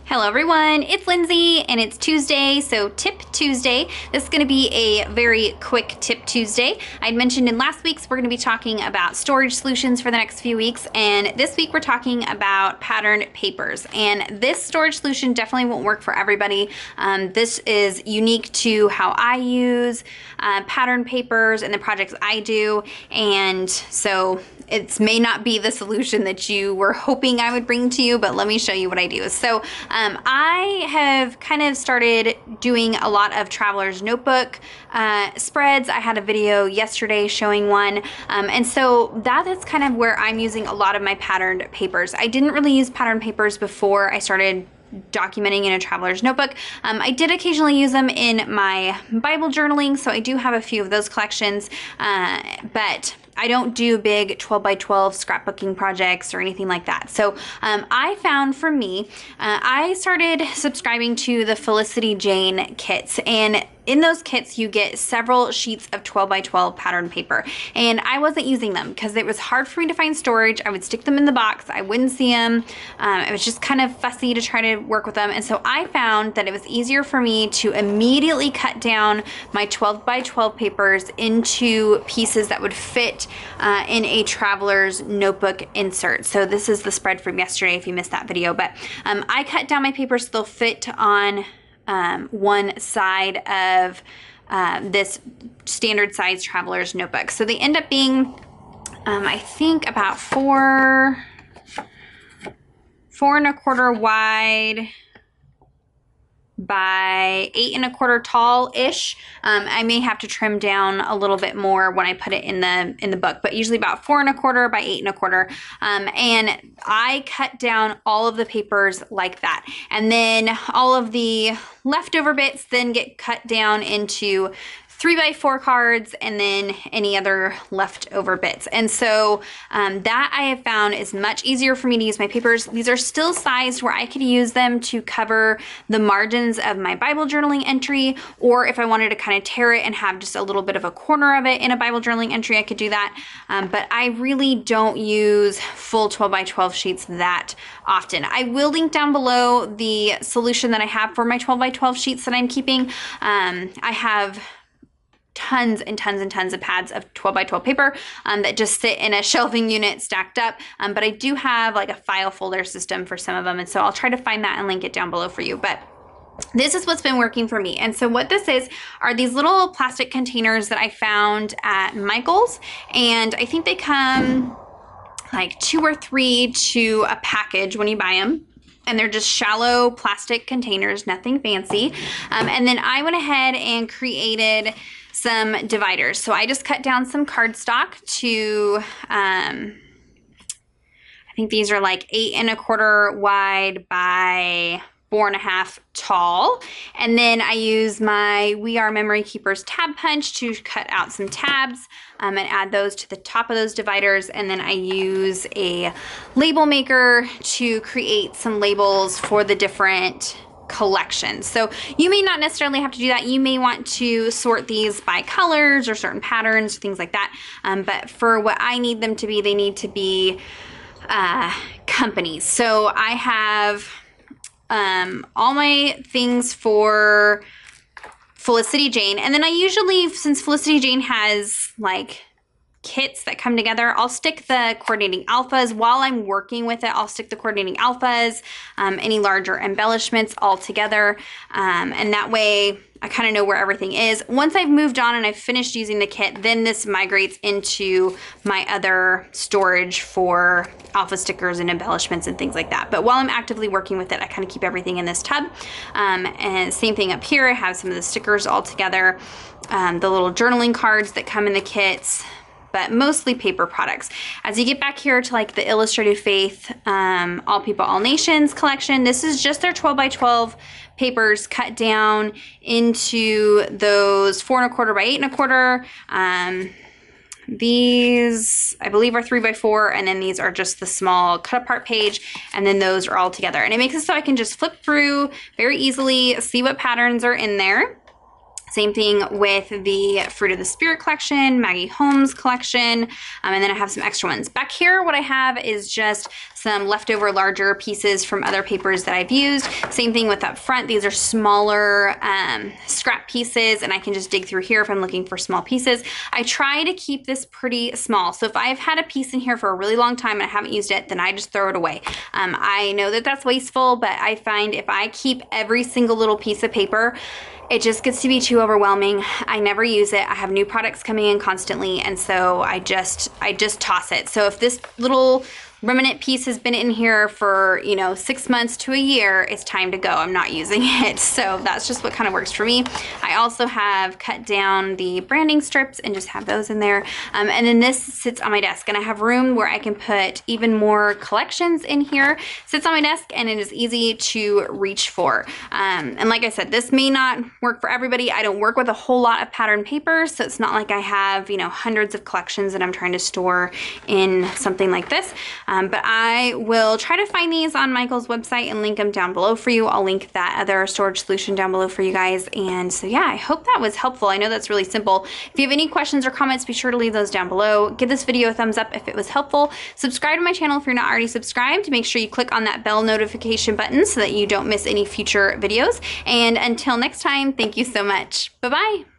Hello everyone, it's Lindsay and it's Tuesday, so Tip Tuesday. This is going to be a very quick Tip Tuesday. I'd mentioned in last week's we're going to be talking about storage solutions for the next few weeks, and this week we're talking about patterned papers. And this storage solution definitely won't work for everybody. This is unique to how I use patterned papers and the projects I do, and so it may not be the solution that you were hoping I would bring to you, but let me show you what I do. So I have kind of started doing a lot of traveler's notebook spreads. I had a video yesterday showing one, and so that is kind of where I'm using a lot of my patterned papers. I didn't really use patterned papers before I started documenting in a traveler's notebook. I did occasionally use them in my Bible journaling, so I do have a few of those collections, but I don't do big 12 by 12 scrapbooking projects or anything like that. So I found for me, I started subscribing to the Felicity Jane kits, and in those kits you get several sheets of 12 by 12 patterned paper, and I wasn't using them because it was hard for me to find storage. I would stick them in the box, I wouldn't see them. It was just kind of fussy to try to work with them, and so I found that it was easier for me to immediately cut down my 12 by 12 papers into pieces that would fit in a traveler's notebook insert. So this is the spread from yesterday if you missed that video, but I cut down my papers so they'll fit on one side of this standard size traveler's notebook. So they end up being, I think about 4.25 wide by 8.25 tall-ish. I may have to trim down a little bit more when I put it in the book, but usually about 4.25 by 8.25. And I cut down all of the papers like that, and then all of the leftover bits then get cut down into 3x4 cards, and then any other leftover bits. And so that I have found is much easier for me to use my papers. These are still sized where I could use them to cover the margins of my Bible journaling entry, or if I wanted to kind of tear it and have just a little bit of a corner of it in a Bible journaling entry, I could do that. But I really don't use full 12 by 12 sheets that often. I will link down below the solution that I have for my 12 by 12 sheets that I'm keeping. I have tons and tons and tons of pads of 12 by 12 paper that just sit in a shelving unit stacked up, but I do have like a file folder system for some of them, and so I'll try to find that and link it down below for you. But this is what's been working for me. And so what this is are these little plastic containers that I found at Michael's, and I think they come like 2 or 3 to a package when you buy them. And they're just shallow plastic containers, nothing fancy. And then I went ahead and created some dividers. So I just cut down some cardstock to, I think these are like 8.25 wide by 4.5 tall. And then I use my We Are Memory Keepers tab punch to cut out some tabs and add those to the top of those dividers. And then I use a label maker to create some labels for the different collections. So you may not necessarily have to do that. You may want to sort these by colors or certain patterns, things like that. But for what I need them to be, they need to be companies. So I have all my things for Felicity Jane, and then I usually, since Felicity Jane has like kits that come together, I'll stick the coordinating alphas while I'm working with it. I'll stick the coordinating alphas, any larger embellishments all together, and that way I kind of know where everything is. Once I've moved on and I've finished using the kit, then this migrates into my other storage for alpha stickers and embellishments and things like that. But while I'm actively working with it, I kind of keep everything in this tub. And same thing up here, I have some of the stickers all together, the little journaling cards that come in the kits, but mostly paper products. As you get back here to like the Illustrated Faith, All People, All Nations collection, this is just their 12 by 12 papers cut down into those 4.25 by 8.25. These, I believe, are 3x4, and then these are just the small cut apart page, and then those are all together. And it makes it so I can just flip through very easily, see what patterns are in there. Same thing with the Fruit of the Spirit collection, Maggie Holmes collection, and then I have some extra ones. Back here, what I have is just some leftover larger pieces from other papers that I've used. Same thing with up front. These are smaller scrap pieces, and I can just dig through here if I'm looking for small pieces. I try to keep this pretty small. So if I've had a piece in here for a really long time and I haven't used it, then I just throw it away. I know that that's wasteful, but I find if I keep every single little piece of paper, it just gets to be too overwhelming. I never use it. I have new products coming in constantly, and so I just toss it. So if this little remnant piece has been in here for, you know, 6 months to a year, it's time to go. I'm not using it. So that's just what kind of works for me. I also have cut down the branding strips and just have those in there. And then this sits on my desk, and I have room where I can put even more collections in here. Sits on my desk, and it is easy to reach for. And like I said, this may not work for everybody. I don't work with a whole lot of pattern paper, so it's not like I have, you know, hundreds of collections that I'm trying to store in something like this. But I will try to find these on Michael's website and link them down below for you. I'll link that other storage solution down below for you guys. And so yeah, I hope that was helpful. I know that's really simple. If you have any questions or comments, be sure to leave those down below. Give this video a thumbs up if it was helpful. Subscribe to my channel if you're not already subscribed. Make sure you click on that bell notification button so that you don't miss any future videos. And until next time, thank you so much. Bye-bye.